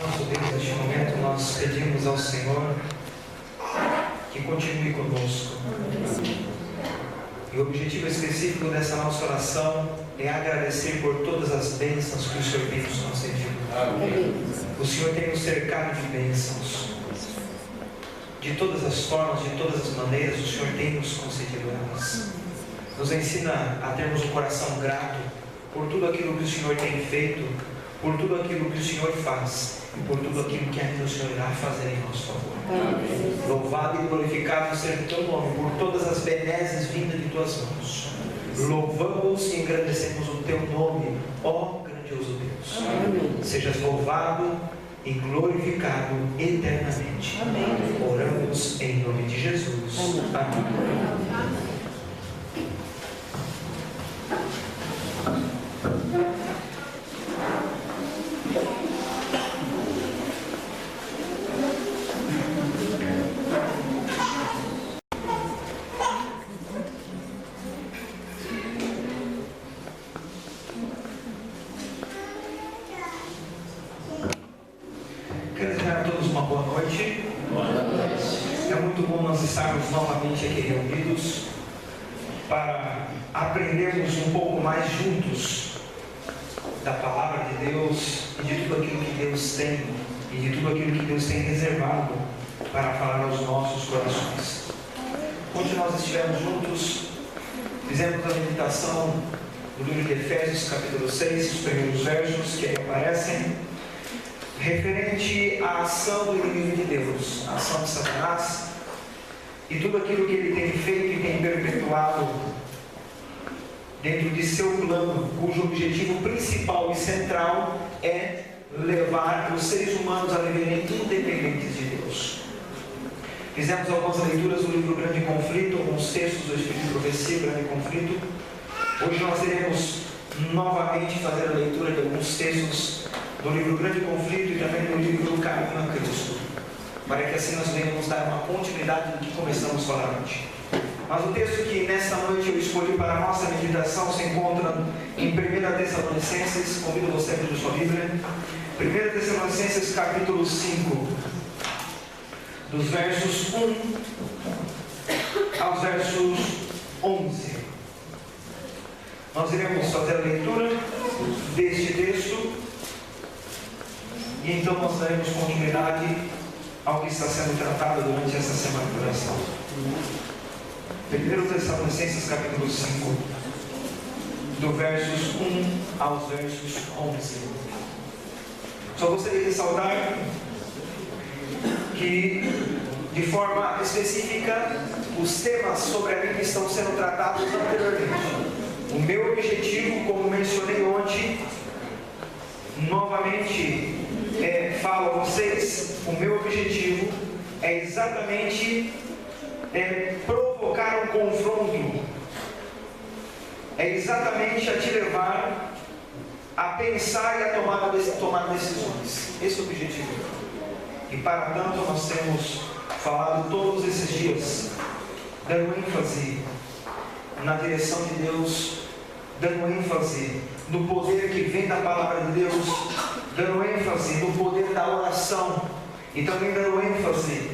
Nosso Deus, neste momento nós pedimos ao Senhor que continue conosco. E o objetivo específico dessa nossa oração é agradecer por todas as bênçãos que o Senhor tem nos concedido. Amém. O Senhor tem nos cercado de bênçãos. De todas as formas, de todas as maneiras, o Senhor tem nos concedido elas. Nos ensina a termos um coração grato por tudo aquilo que o Senhor tem feito, por tudo aquilo que o Senhor faz e por tudo aquilo que ainda o Senhor irá fazer em nosso favor. Amém. Louvado e glorificado seja o teu nome por todas as benesses vindas de tuas mãos. Louvamos e engrandecemos o teu nome, ó grandioso Deus. Amém. Sejas louvado e glorificado eternamente. Amém. Oramos em nome de Jesus. Amém. Estarmos novamente aqui reunidos para aprendermos um pouco mais juntos da palavra de Deus e de tudo aquilo que Deus tem e de tudo aquilo que Deus tem reservado para falar aos nossos corações. Onde nós estivemos juntos, fizemos a meditação do livro de Efésios, capítulo 6, os primeiros versos que aí aparecem, referente à ação do inimigo de Deus, a ação de Satanás, e tudo aquilo que ele tem feito e tem perpetuado dentro de seu plano, cujo objetivo principal e central é levar os seres humanos a viverem independentes de Deus. Fizemos algumas leituras do livro Grande Conflito, alguns textos do Espírito de Profecia, Grande Conflito. Hoje nós iremos novamente fazer a leitura de alguns textos do livro Grande Conflito e também do livro do Caminho a Cristo, para que assim nós venhamos dar uma continuidade do que começamos a falar hoje. Mas o texto que nesta noite eu escolhi para a nossa meditação se encontra em 1 Tessalonicenses, convido você a abrir sua Bíblia, 1 Tessalonicenses capítulo 5, dos versos 1 aos versos 11. Nós iremos fazer a leitura deste texto e então nós daremos continuidade ao que está sendo tratado durante essa semana de oração. 1 Tessalonicenses capítulo 5, do versos 1 aos versos 11. Só gostaria de ressaltar que, de forma específica, os temas sobre a Bíblia estão sendo tratados anteriormente. O meu objetivo, como mencionei ontem, novamente falo a vocês, o meu objetivo é exatamente provocar um confronto, é exatamente a te levar a pensar e a tomar decisões. Esse é o objetivo. E para tanto nós temos falado todos esses dias, dando ênfase na direção de Deus, dando ênfase no poder que vem da palavra de Deus, dando ênfase no poder da oração e também dando ênfase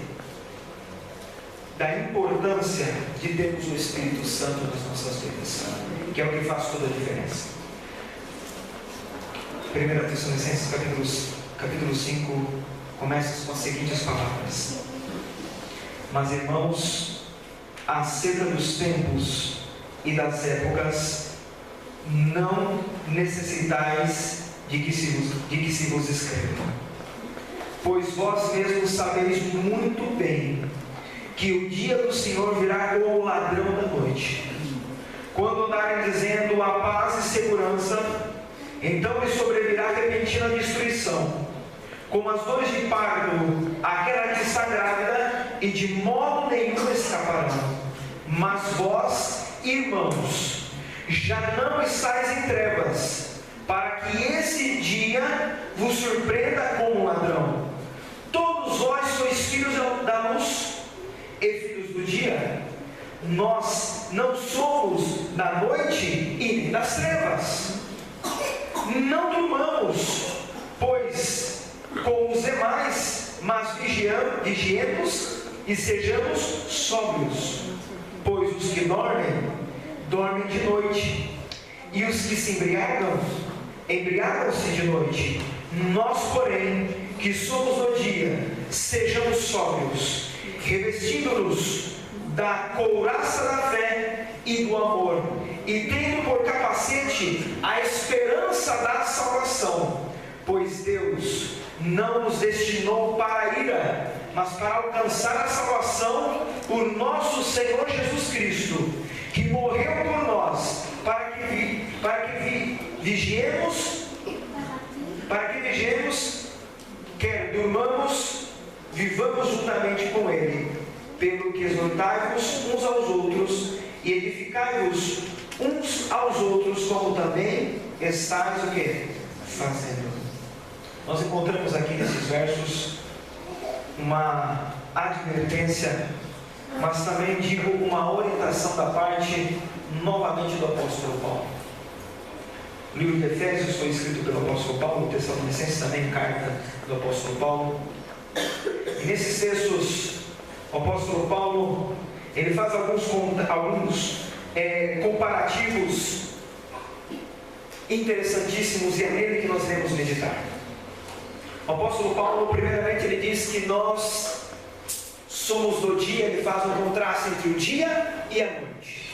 da importância de termos o Espírito Santo nas nossas vidas, que é o que faz toda a diferença. 1 Tessalonicenses capítulo 5 começa com as seguintes palavras: Mas irmãos, acerca dos tempos e das épocas, não necessitais de que se vos escreva, pois vós mesmos sabeis muito bem que o dia do Senhor virá como o ladrão da noite. Quando andarem dizendo a paz e segurança, então lhes sobrevirá repentina destruição, como as dores de parto, aquela que está grávida, e de modo nenhum escaparão. Mas vós, irmãos, já não estáis em trevas, para que esse dia vos surpreenda como um ladrão. Todos vós sois filhos da luz e filhos do dia. Nós não somos da noite e nem das trevas. Não durmamos, pois como os demais, mas vigiemos e sejamos sóbrios. Pois os que dormem, dormem de noite, e os que se embriagam, embriagam-se de noite. Nós, porém, que somos do dia, sejamos sóbrios, revestindo-nos da couraça da fé e do amor, e tendo por capacete a esperança da salvação, pois Deus não nos destinou para a ira, mas para alcançar a salvação por nosso Senhor Jesus Cristo, que morreu por nós, para que vigiemos, quer durmamos, vivamos juntamente com Ele, pelo que exortai-vos uns aos outros, e edificai-vos uns aos outros, como também estáis o quê? Fazendo. Nós encontramos aqui nesses versos uma advertência, mas também digo uma orientação da parte novamente do apóstolo Paulo. O livro de Efésios foi escrito pelo apóstolo Paulo, o Tessalonicenses também, carta do apóstolo Paulo. E nesses textos, o apóstolo Paulo, ele faz alguns comparativos interessantíssimos, e é nele que nós devemos meditar. O apóstolo Paulo, primeiramente, ele diz que nós somos do dia, ele faz um contraste entre o dia e a noite,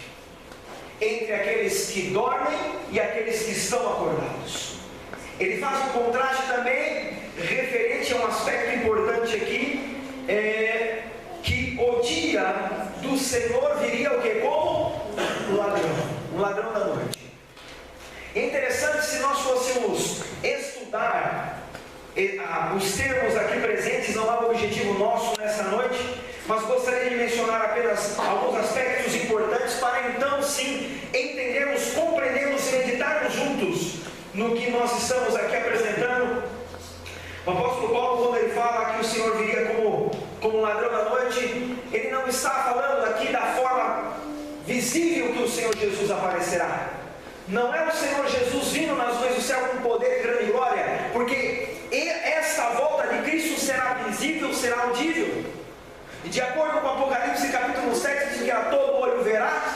entre aqueles que dormem e aqueles que estão acordados. Ele faz um contraste também referente a um aspecto importante aqui, que o dia do Senhor viria o que? Como um ladrão da noite. É interessante, se nós fôssemos estudar os termos aqui presentes, não é o objetivo nosso nessa noite, mas gostaria de mencionar apenas alguns aspectos importantes para então sim entendermos, compreendermos e meditarmos juntos no que nós estamos aqui apresentando. O apóstolo Paulo, quando ele fala que o Senhor viria como um ladrão da noite, ele não está falando aqui da forma visível que o Senhor Jesus aparecerá. Não é o Senhor Jesus vindo nas nuvens do céu com poder e grande glória, porque esta volta de Cristo será visível, será audível. E de acordo com Apocalipse capítulo 7, diz que a todo olho verá,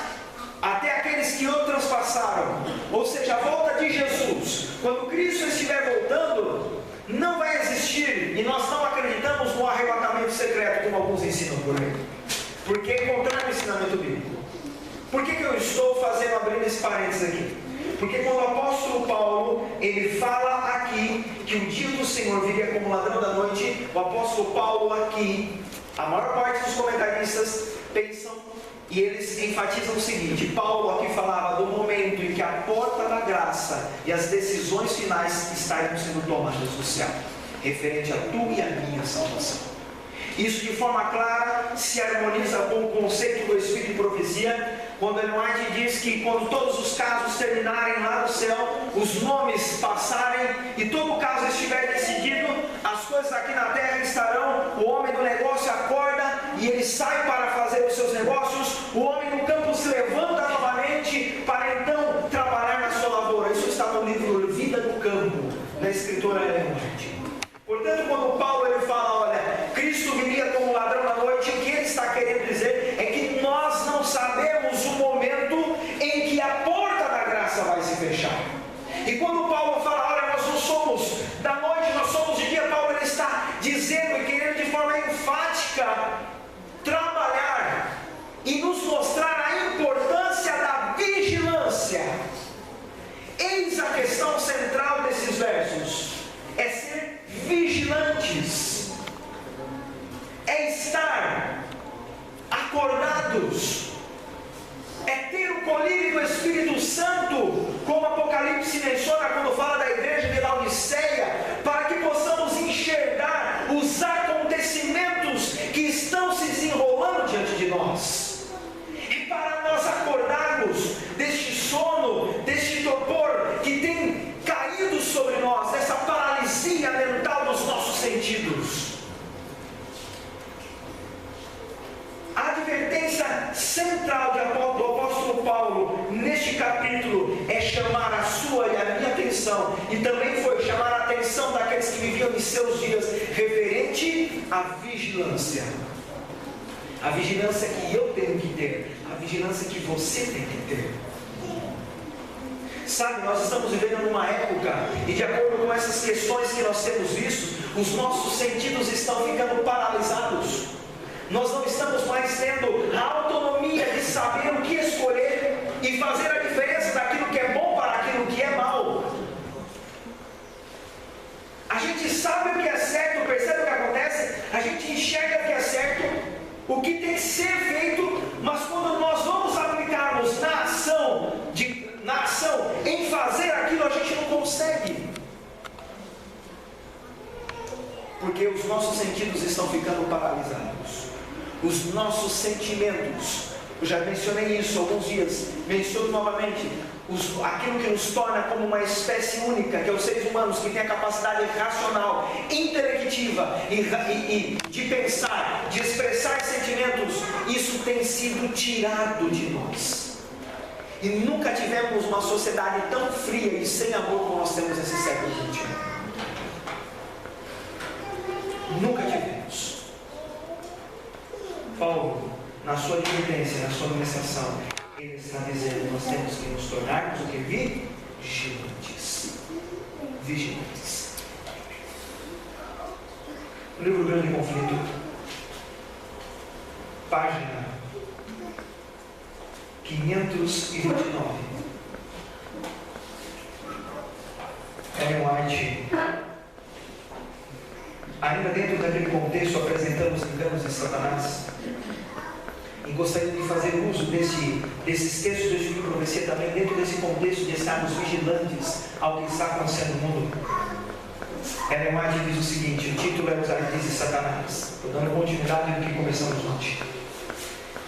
até aqueles que o transpassaram. Ou seja, a volta de Jesus, quando Cristo estiver voltando, não vai existir, e nós não acreditamos no arrebatamento secreto, como alguns ensinam por aí, porque é contrário ao ensinamento bíblico. Por que eu estou abrindo esse parênteses aqui? Porque quando o apóstolo Paulo, ele fala aqui que o dia do Senhor viria como ladrão da noite, o apóstolo Paulo aqui, a maior parte dos comentaristas pensam, e eles enfatizam o seguinte: Paulo aqui falava do momento em que a porta da graça e as decisões finais estariam sendo tomadas do céu, referente a tua e a minha salvação. Isso de forma clara se harmoniza com o conceito do Espírito de profecia, quando Ellen White diz que quando todos os casos terminarem lá no céu, os nomes passarem e todo o caso estiver decidido, as coisas aqui na terra estarão, o homem do negócio acorda e ele sai para fazer os seus negócios, o homem no campo se levanta novamente para então trabalhar na sua lavoura. Isso está no livro Vida do Campo, da escritora Ellen White. Portanto, quando Paulo ele fala, olha, Cristo viria como ladrão da noite, o que ele está querendo dizer é que nós não sabemos o momento em que a porta da graça vai se fechar. E quando Paulo fala, olha, nós não somos da noite, nós somos de dia, Paulo ele está dizendo e querendo de forma enfática trabalhar e nos mostrar a importância da vigilância. Eis a questão central desses versos: é ser vigilantes, é estar acordados, é ter o colírio do Espírito Santo, como Apocalipse menciona quando fala da igreja de Laodiceia, para que possamos enxergar os acontecimentos que estão se desenrolando diante de nós, e para nós acordarmos deste sono, deste torpor que tem caído sobre nós, dessa paralisia mental dos nossos sentidos. A advertência central do apóstolo Paulo neste capítulo é chamar a sua e a minha atenção, e também foi chamar a atenção atenção daqueles que viviam em seus dias referente à vigilância. A vigilância que eu tenho que ter, a vigilância que você tem que ter. Sabe, nós estamos vivendo numa época, e de acordo com essas questões que nós temos visto, os nossos sentidos estão ficando paralisados. Nós não estamos mais tendo a autonomia de saber o que escolher e fazer a diferença daquilo que é bom para aquilo que é mal. A gente sabe o que é certo, percebe o que acontece? A gente enxerga o que é certo, o que tem que ser feito, mas quando nós vamos aplicarmos na ação, em fazer aquilo, a gente não consegue. Porque os nossos sentidos estão ficando paralisados. Os nossos sentimentos, eu já mencionei isso há alguns dias, menciono novamente, aquilo que nos torna como uma espécie única, que é os seres humanos, que tem a capacidade racional, intelectiva e de pensar, de expressar sentimentos, isso tem sido tirado de nós. E nunca tivemos uma sociedade tão fria e sem amor como nós temos nesse século XXI. Nunca tivemos. Paulo, na sua advertência, na sua ministração, ele está dizendo: nós temos que nos tornarmos o que? Vigilantes. Vigilantes. No livro Grande Conflito, página 529, Ellen White, ainda dentro daquele contexto, apresentando os enganos de Satanás, e gostaria de fazer uso desses textos do Espírito de Profecia também, dentro desse contexto de estarmos vigilantes ao que está acontecendo no mundo. Ellen White diz o seguinte, o título é Os Arquivos de Satanás. Estou dando continuidade no que começamos ontem.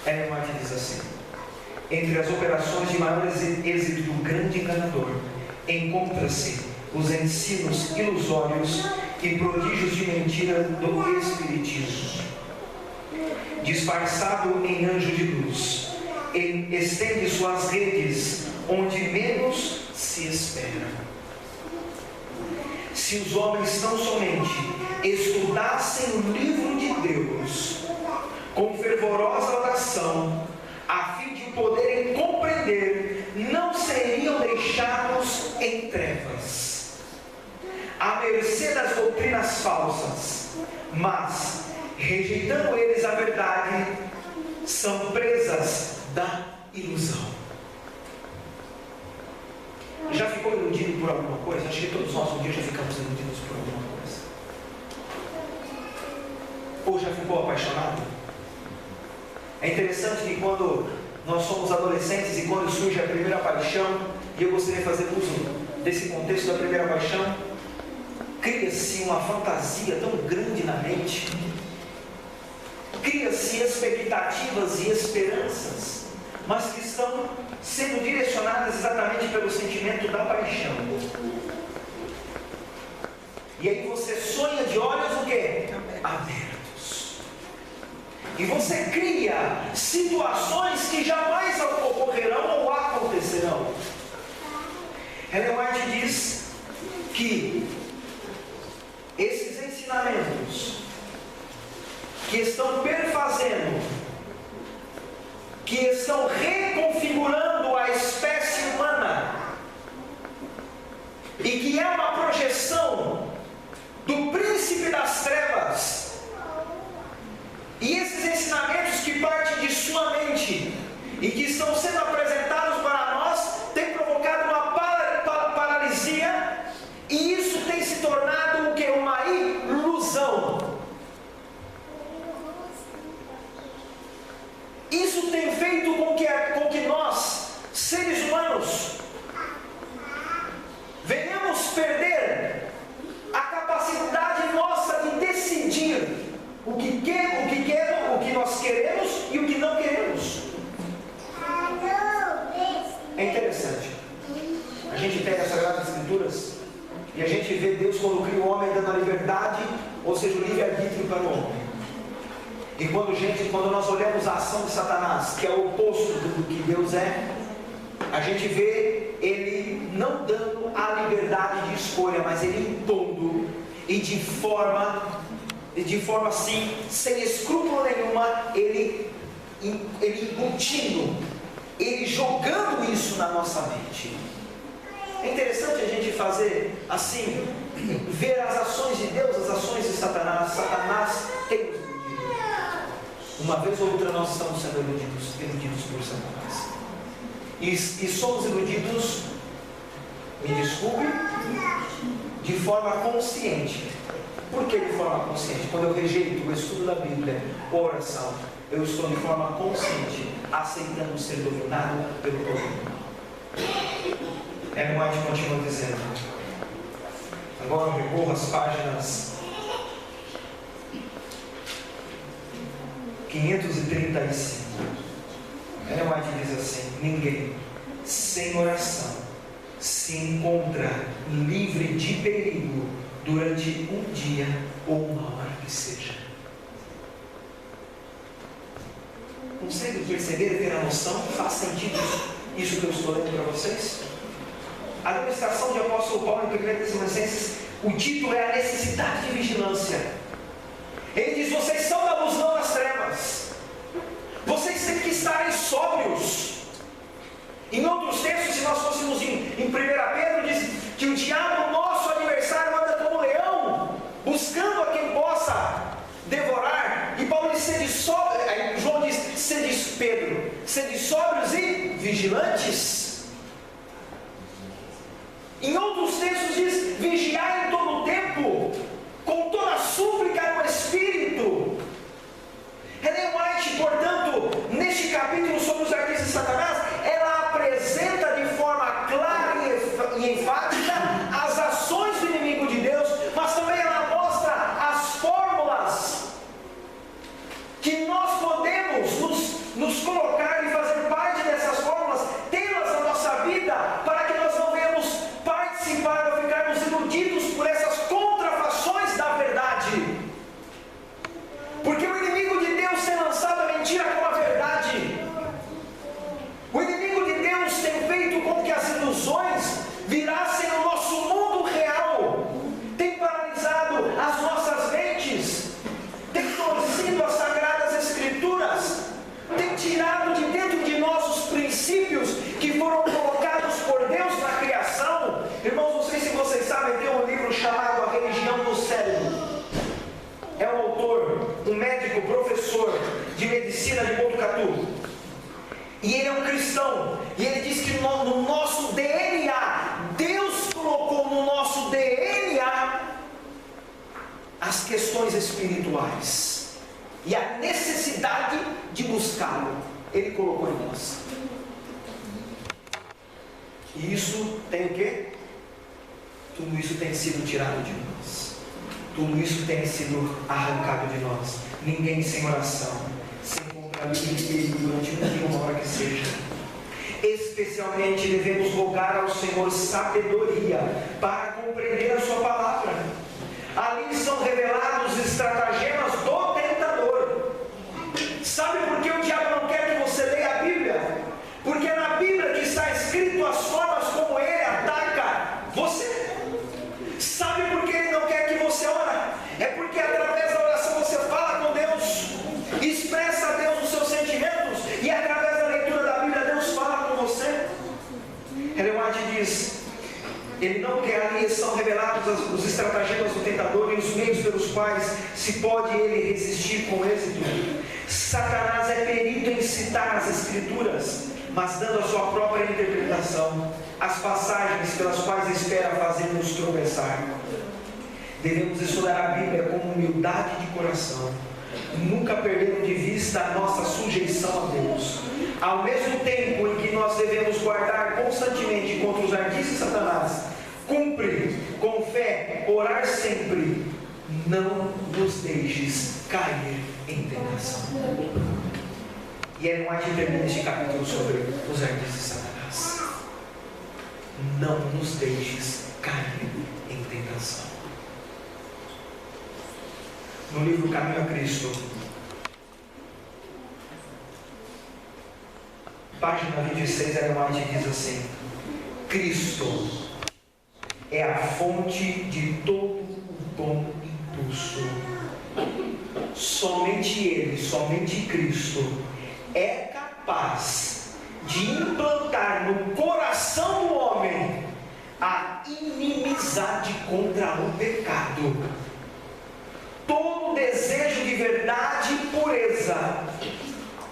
Ellen White diz assim: entre as operações de maior êxito do grande enganador, encontra-se os ensinos ilusórios e prodígios de mentira do Espiritismo. Disfarçado em anjo de luz, ele estende suas redes onde menos se espera. Se os homens tão somente estudassem o livro de Deus com fervorosa oração, a fim de poderem compreender, não seriam deixados em trevas, à mercê das doutrinas falsas, mas, rejeitando eles a verdade, são presas da ilusão. Já ficou iludido por alguma coisa? Acho que todos nós um dia já ficamos iludidos por alguma coisa. Ou já ficou apaixonado? É interessante que quando nós somos adolescentes e quando surge a primeira paixão, e eu gostaria de fazer uso desse contexto da primeira paixão, cria-se uma fantasia tão grande na mente, cria-se expectativas e esperanças, mas que estão sendo direcionadas exatamente pelo sentimento da paixão. E aí você sonha de olhos o quê? Abertos. E você cria situações que jamais ocorrerão ou acontecerão. Ellen White diz que esses ensinamentos que estão perfazendo, que estão reconfigurando a espécie humana, e que é uma projeção do príncipe das trevas, e esses ensinamentos que partem de sua mente e que estão sendo apresentados para nós, têm provocado uma paralisia, e isso tem se tornado o que? Uma ilusão. Isso tem feito com que nós, seres humanos, venhamos perder a capacidade nossa de decidir o que nós queremos e o que não queremos. É interessante. A gente pega as Sagradas Escrituras e a gente vê Deus, quando cria o homem, dando a liberdade, ou seja, o livre-arbítrio para o homem. E quando nós olhamos a ação de Satanás, que é o oposto do que Deus é, a gente vê ele não dando a liberdade de escolha, mas ele impondo e de forma assim, sem escrúpulo nenhuma, ele embutindo, ele jogando isso na nossa mente. É interessante a gente fazer assim, ver as ações de Deus, as ações de Satanás. Satanás tem nos iludido. Uma vez ou outra nós estamos sendo iludidos por Satanás. E somos iludidos, me desculpe, de forma consciente. Por que de forma consciente? Quando eu rejeito o estudo da Bíblia, a oração, eu estou de forma consciente aceitando ser dominado pelo poder do mal. Ellen White continua dizendo, agora eu recorro às páginas 535. Ellen White diz assim: ninguém sem oração se encontra livre de perigo durante um dia ou uma hora que seja. Consegue perceber, ter a noção? Faz sentido isso que eu estou lendo para vocês? A administração de apóstolo Paulo em 1 Tessalonicenses, o título é a necessidade de vigilância. Ele diz: vocês são da luz, não das trevas. Vocês têm que estarem sóbrios. Em outros textos, se nós fôssemos em 1 Pedro, diz que o diabo, nosso adversário, anda como leão, buscando a quem possa devorar. E Paulo diz: sede sóbrios. Aí João diz: sede sóbrios e vigilantes. Em outros textos diz: vigiai em todo o tempo, com toda a súplica no Espírito. Ellen White, portanto, neste capítulo sobre os ardis de Satanás, ela apresenta de forma clara e enfática as ações do inimigo de Deus, mas também ela mostra as fórmulas que nós podemos nos colocar e fazer parte dessas fórmulas, tê-las na nossa vida, para que nós não venhamos participar ou ficarmos iludidos por essas contrafações da verdade. Porque o inimigo de Deus tem lançado a mentira como a verdade. O inimigo de Deus tem feito com que as ilusões virassem o nosso mundo real. Tem paralisado as nossas mentes. Tem torcido as sagradas escrituras. Tem tirado de dentro de nós os princípios que foram colocados por Deus na criação. Irmãos, não sei se vocês sabem, tem um livro chamado A Religião do Cérebro. É um autor, um médico, professor de medicina de Botucatu. E ele é um cristão. E ele diz que no nosso DNA, Deus colocou no nosso DNA as questões espirituais. E a necessidade de buscá-lo, Ele colocou em nós. E isso tem o quê? Tudo isso tem sido tirado de nós. Tudo isso tem sido arrancado de nós. Ninguém sem oração se encontra livre de perigo durante um dia, uma hora que seja. Especialmente devemos rogar ao Senhor sabedoria para compreender a sua palavra. Ali são revelados os estratagemas do tentador. Sabe por que o diabo não quer que você leia a Bíblia? Porque é na Bíblia que está escrito as formas como ele ataca você. Sabe por que ele não quer que você ore? É porque através da oração você fala com Deus, expressa a Deus os seus sentimentos, e através da leitura da Bíblia Deus fala com você. Ellen White diz: ele não quer, ali são revelados os estratagemas do tentador e os meios pelos quais se pode ele resistir com êxito. Satanás é perito em citar as Escrituras, mas dando a sua própria interpretação, as passagens pelas quais espera fazer-nos tropeçar. Devemos estudar a Bíblia com humildade de coração, nunca perdendo de vista a nossa sujeição a Deus, ao mesmo tempo em que nós devemos guardar constantemente contra os ardis de Satanás. Cumpre com fé, orar sempre, não nos deixes cair em tentação. E Ellen White termina este capítulo sobre os ardis de Satanás. Não nos deixes cair em tentação. No livro Caminho a Cristo, página 26, Ellen White diz assim: Cristo é a fonte de todo o bom impulso. Somente Ele, somente Cristo é capaz de implantar no coração do homem a inimizade contra o pecado. Todo desejo de verdade e pureza,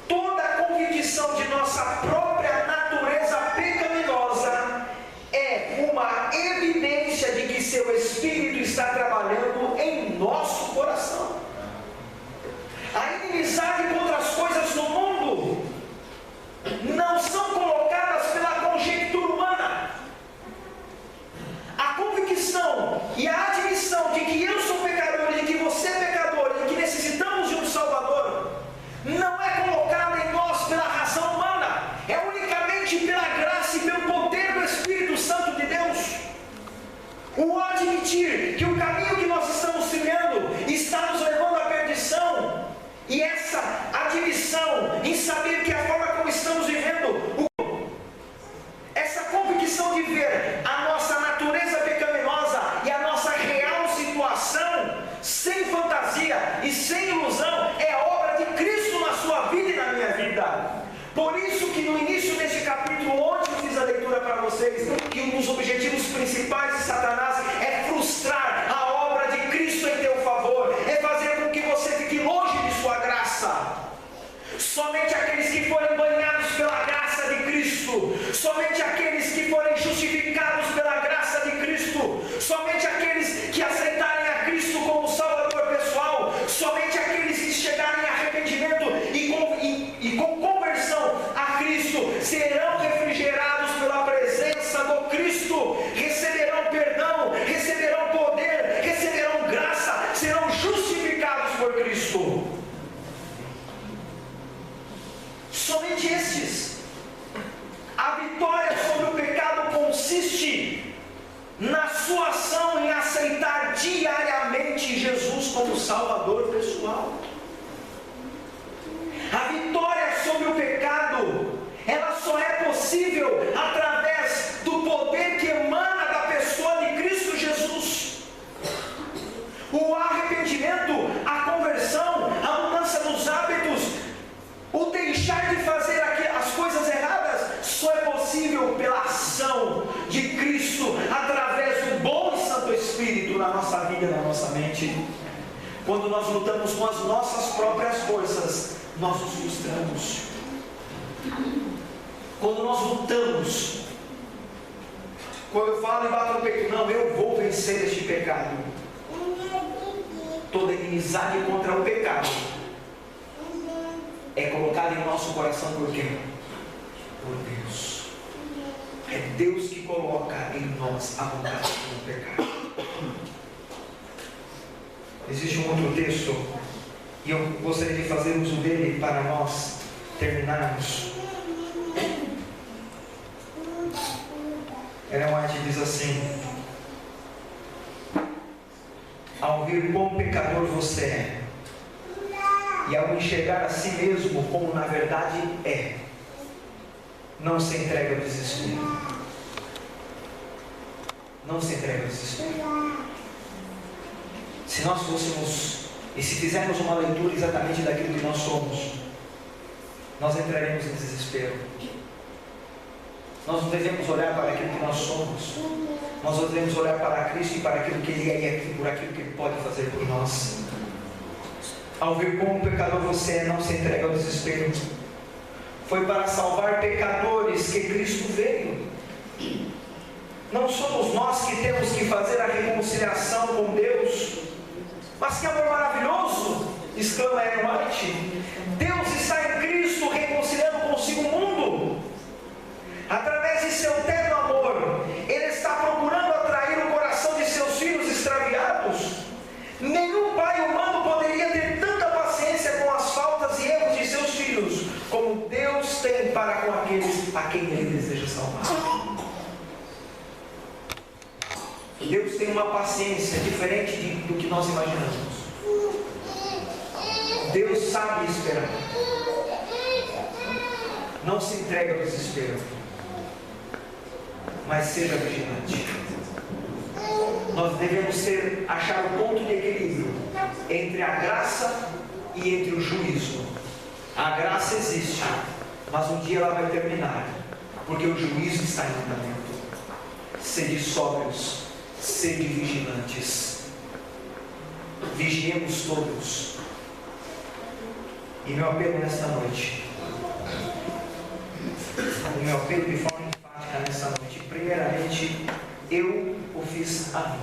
toda a convicção de nossa própria natureza pecaminosa é uma evidência de que seu Espírito está trabalhando em nosso coração. A inimizade contra as coisas do mundo não são colocadas pela conjectura humana. A convicção e a admissão de que eu sou pecador, de que você é pecador, de que necessitamos de um Salvador, não é colocada em nós pela razão humana, é unicamente pela graça e pelo poder do Espírito Santo de Deus. O admitir que o caminho que nós estamos trilhando está nos levando à perdição, e essa admissão em saber que a forma como estamos vivendo, essa convicção de ver a nossa natureza pecaminosa e a nossa real situação, sem fantasia e sem ilusão, é a obra de Cristo na sua vida e na minha vida. Por isso que no início deste capítulo, onde eu fiz a leitura para vocês, que um dos objetivos principais de Satanás é frustrar a obra de Cristo em teu favor, é fazer com que você fique longe de sua graça. Somente aqueles que forem banhados pela graça de Cristo, somente aqueles que forem justificados pela graça de Cristo, somente aqueles que aceitarem a Cristo como Salvador pessoal, somente aqueles que chegarem a arrependimento e com conversão a Cristo, serão refrigerados pela presença do Cristo, receberão perdão, receberão poder, receberão graça, serão justificados por Cristo. Somente estes. A vitória sobre o pecado consiste na sua ação em aceitar diariamente Jesus como Salvador pessoal. A vitória sobre o pecado, ela só é possível através do poder que emana da pessoa de Cristo Jesus. O arrependimento, a conversão, a mudança dos hábitos, o deixar de fazer as coisas erradas, só é possível pela ação de Cristo, através do bom e santo Espírito na nossa vida e na nossa mente. Quando nós lutamos com as nossas próprias forças, nós nos frustramos. Quando nós lutamos, quando eu falo e bato no peito, não, eu vou vencer este pecado, toda inimizade contra o pecado é colocada em nosso coração por quê? Por Deus. É Deus que coloca em nós a vontade do pecado. Existe um outro texto, e eu gostaria de fazer uso dele para nós terminarmos. Ellen White diz assim: ao ver quão pecador você é, e ao enxergar a si mesmo como na verdade é, não se entrega ao desespero. Não se entrega ao desespero. Se nós fôssemos, e se fizermos uma leitura exatamente daquilo que nós somos, nós entraremos em desespero. Nós não devemos olhar para aquilo que nós somos, nós devemos olhar para Cristo e para aquilo que Ele é e por aquilo que Ele pode fazer por nós. Ao ver como pecador você é, não se entrega ao desespero. Foi para salvar pecadores que Cristo veio. Não somos nós que temos que fazer a reconciliação com Deus. Mas que amor maravilhoso! Exclama Ellen White. Deus está em Cristo reconciliando consigo o mundo. Através de seu terno amor, Ele está procurando atrair o coração de seus filhos extraviados. Nenhum pai humano poderia ter tanta paciência com as faltas e erros de seus filhos como Deus tem para com aqueles a quem Ele deseja salvar. Deus tem uma paciência diferente do que nós imaginamos. Deus sabe esperar. Não se entrega ao desespero, mas seja vigilante. nós devemos achar o ponto de equilíbrio entre a graça e entre o juízo. A graça existe, mas um dia ela vai terminar, porque o juízo está em andamento. Sede sóbrios, sede vigilantes. Vigiemos todos. E meu apelo nesta noite, o meu apelo de forma enfática nesta noite, primeiramente, eu o fiz a mim.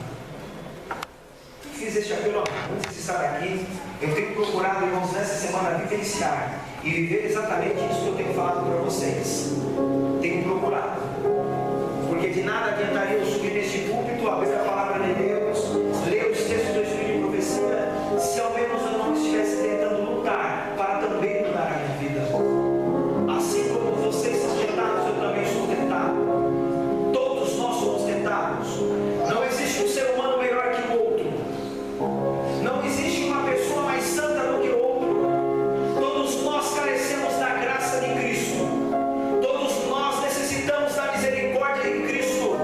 Fiz este apelo a mim. Antes de estar aqui, eu tenho procurado, irmãos, nessa semana vivenciar e viver exatamente isso que eu tenho falado para vocês. Tenho procurado. Porque de nada adiantaria eu subir neste púlpito, abrir a palavra de Deus, ler os textos do Espírito de profecia, se ao menos eu não estivesse tentando lutar para também mudar a minha vida. Assim como vocês são tentados, eu também sou tentado. Todos nós somos tentados. Não existe um ser humano melhor que o outro. Não existe uma pessoa mais santa do que o outro. Todos nós carecemos da graça de Cristo. Todos nós necessitamos da misericórdia de Cristo.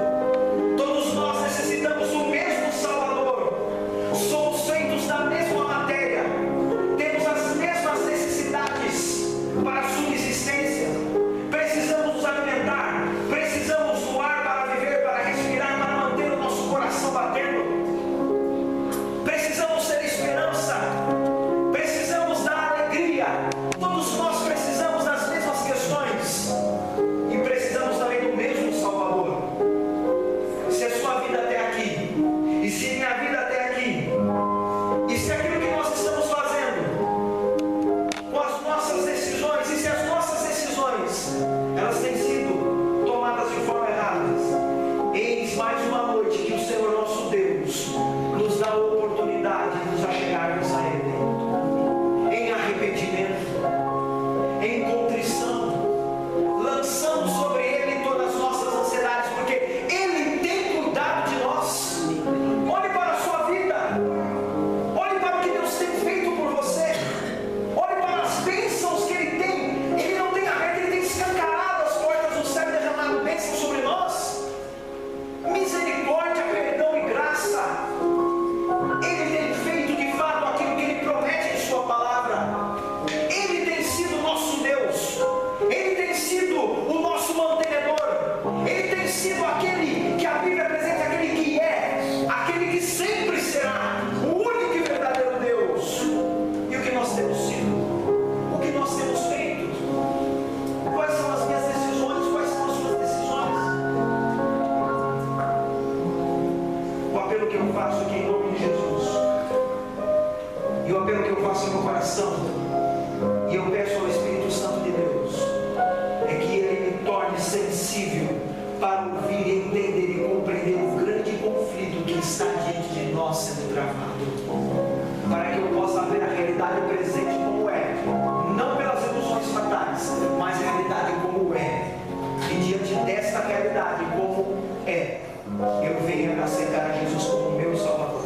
Todos nós necessitamos do mesmo Salvador. Somos feitos da mesma matéria. Temos as mesmas necessidades para a subsistência. Precisamos nos alimentar. Precisamos do ar para viver, para respirar, para manter o nosso coração batendo. Precisamos ter esperança. Precisamos da alegria. Todos nós precisamos das mesmas questões. E precisamos também do mesmo Salvador. Se a sua vida até aqui, e se minha vida até aqui, e se aquilo que nós estamos fazendo, com as nossas decisões, e se as nossas decisões, elas têm sido tomadas de forma errada, eis mais uma noite que o Senhor nosso Deus nos dá a oportunidade de nos achegarmos a Ele, em arrependimento, em contrição, lançando sobre Ele todas as nossas ansiedades, porque Ele tem cuidado de nós. Olhe para a sua vida, olhe para o que Deus tem feito por você, olhe para as bênçãos que Ele tem. Ele não tem aberto, Ele tem escancarado as portas do céu e derramado bênçãos sobre nós, misericórdia, perdão e graça. Ele tem feito de fato aquilo que Ele promete em Sua palavra. Ele tem sido o nosso Deus. Ele tem sido o nosso mantenedor. Ele tem sido aquele que a Bíblia apresenta, aquele que é, aquele que sempre será o único e verdadeiro Deus. E o que nós temos sido? O que nós temos feito? Quais são as minhas decisões? Quais são as suas decisões? O apelo que eu faço aqui em nome de Jesus, e o apelo que eu faço no meu coração, e eu peço ao Espírito Santo de Deus, é que Ele me torne sensível para ouvir, entender e compreender o grande conflito que está diante de nós sendo travado, para que eu possa ver a realidade presente como é, não pelas ilusões fatais, mas a realidade como é. E diante desta realidade como é, eu venho aceitar a Jesus como meu Salvador.